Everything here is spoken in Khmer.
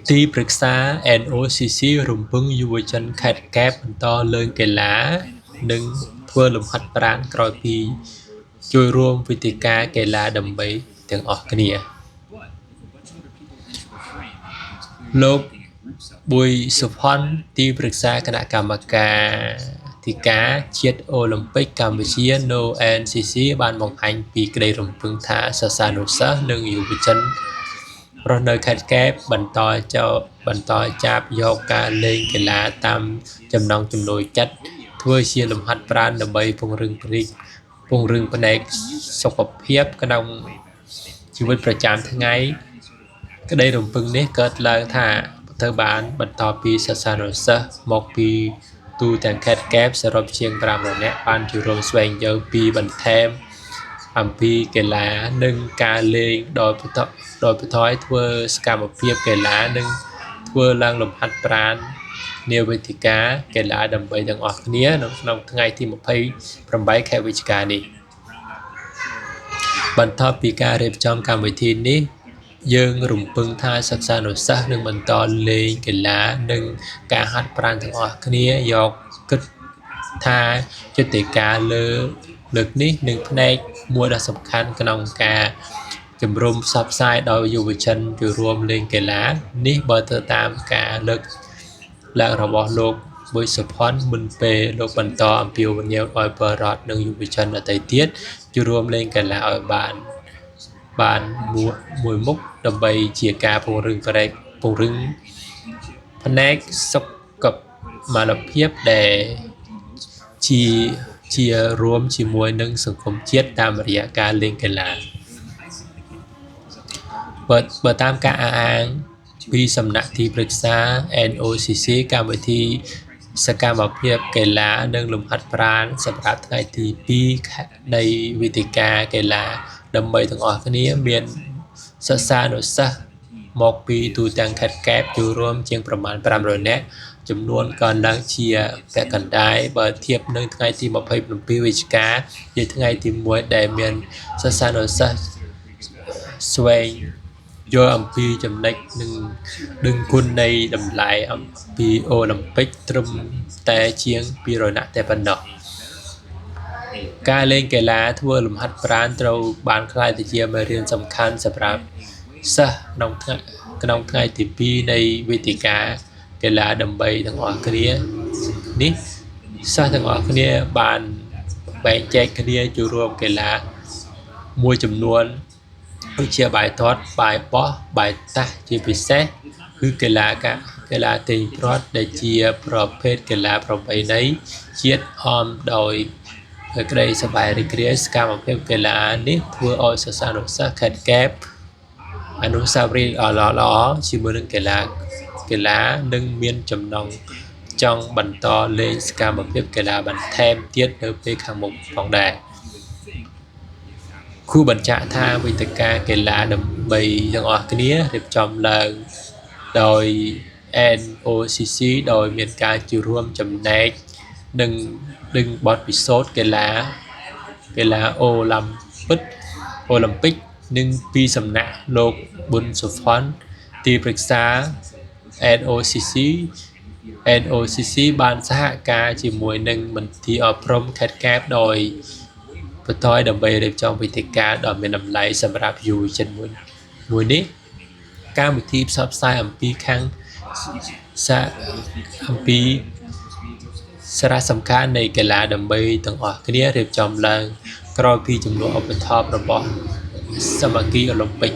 ទីប្រឹក្សា NOCC រំពឹងយុវជនខេត្តកែបបន្តលេងកីឡានិងធ្វើលំហាត់ប្រាណក្រោយពីជួយរួមវេទិកាកីឡាដើម្បីទាំងអស់គ្នាលោកប៊ុយសុផាន់ទីប្រឹក្សាគណៈកម្មការទីការជាតិអូឡ িম্প ពិកកម្ពុជា NONCC បានបង្ហាញពីក្តីរំពឹងថាសិស្សានុសិស្សនិងយុវជនរស់នៅខេត្តកែបបន្តចាប់យកការលេងកីឡាតាមចំណង់ចំណូលចិត្តធ្វើជាលំហាត់ប្រាណដើម្បីពង្រឹងផ្នែកសុខភាពក្នុងជីវិតប្រចាំថ្ងៃក្តីរំពឹងនេះកើតឡើងថាត្រូវបានបន្តពីសិស្សានុសិស្សមកពីទូទាំងខេត្តកែបសរុបជាង500នាក់បានចូលរួមស្វែងយល់ពីបន្ថែមអំពីកីឡានិងការលេងដោយបន្ថយធ្វើសកម្មភាពកីឡានិងធ្វើឡើងលំហាត់ប្រាណនាវេទិកាកីឡាដើម្បីទាំងអស់គ្នាក្នុងថ្ងៃទី28ខែវិច្ឆិកានេះបន្ទាប់ពីការរៀបចំកម្មវិធីនេះយើងរំពឹងថាសិស្សានុសិស្សនឹងបន្តលេងកីឡានិងការហាត់ប្រាណទាំងអស់គ្នាយកគិតថាយុទ្ធការលើកនេះនឹងផ្នែកមួយដ៏សំខាន់ក្នុងការជំរុំផ្សព្វផ្សាយដល់យុវជនចូលរួមលេងកីឡានេះបើទៅតាមការលើកឡើងរបស់លោកប៊ុយសុផាន់មុនពេលលោកបន្តអំពាវនាវឲ្យប្រជាពលរដ្ឋនិងយុវជនដទៃទៀតចូលរួមលេងកីឡាឲ្យបានមួយមុខដើម្បីជាការពង្រឹងផ្នែកសុខភាពដែលជារួមជាមួយនឹងសង្គមជាតិតាមរយៈការលេងកីឡាបើតាមការអះអាងពីសំណាក់ទីប្រឹក្សា NOCC កម្មវិធីសកម្មភាពកីឡានិងលំហាត់ប្រាណសម្រាប់ថ្ងៃទី2នៃវេទិកាកីឡាដើម្បីទាំងអស់គ្នាមានសិស្សានុសិស្សមកពីទូទាំងខេត្តកែបចូលរួមជាងប្រមាណ500នាក់ចំនួនកើនឡើងជាពាក់កណ្ដាលបើធៀបនឹងថ្ងៃទី27វិច្ឆិកាជាថ្ងៃទី1ដែលមានសិស្សានុសិស្សស្វែងយល់អំពីចំណុចនិងដឹងគុណនៃតម្លៃអំពីអូឡ িম্প ពិកត្រឹមតែជាង200នាក់តែប៉ុណ្ណោះការលេងកីឡាធ្វើលំហាត់ប្រាណត្រូវបានក្លាយទៅជាមេរៀនសំខាន់សម្រាប់សិស្សក្នុងថ្ងៃទី2នៃវេទិកាកីឡាដើម្បីទាំងអស់គ្នានេះសិស្សទាំងអស់គ្នាបានបែងចែកគ្នាចូលរួមកីឡាមួយចំនួនដូចជាបាយទាត់បាយបោះបាយតាស់ជាពិសេសគឺកីឡាទាញព្រ័ត្រដែលជាប្រភេទកីឡាប្រពៃណីជាតិអមដោយក្តីសប្បាយរីករាយសកម្មភាពកីឡានេះធ្វើឲ្យសិស្សានុសិស្សខេត្តកែបអនុស្សាវរីយ៍ល្អជាមួយនឹងកីឡានិងមានចំណងចង់បន្តលេងសកម្មភាពកីឡាបន្ថែមទៀតនៅពេលខាងមុខផងដែរគូបញ្ជាក់ថាវេទិកាកីឡាដើម្បីទាំងអស់គ្នារៀបចំឡើងដោយ NOCC ដោយមានការចូលរួមចំណែកនិងបទពិសោធន៍កីឡាអូឡ িম্প ពិកនិងពីសំណាក់លោកប៊ុនសុផាន់ទីប្រឹក្សា NOCC បានសហការជាមួយនឹងមន្ទីរអប់រំខេត្តកែបដោយបន្តដើម្បីរៀបចំវេទិកាដ៏មានតម្លៃសម្រាប់យុវជនមួយនេះកម្មវិធីផ្សព្វផ្សាយអំពីសារៈសំខាន់នៃកីឡាដើម្បីទាំងអស់គ្នារៀបចំឡើងក្រោយពីចំនួនឧបត្ថម្ភរបស់សមាគមអូឡ িম্প ពិក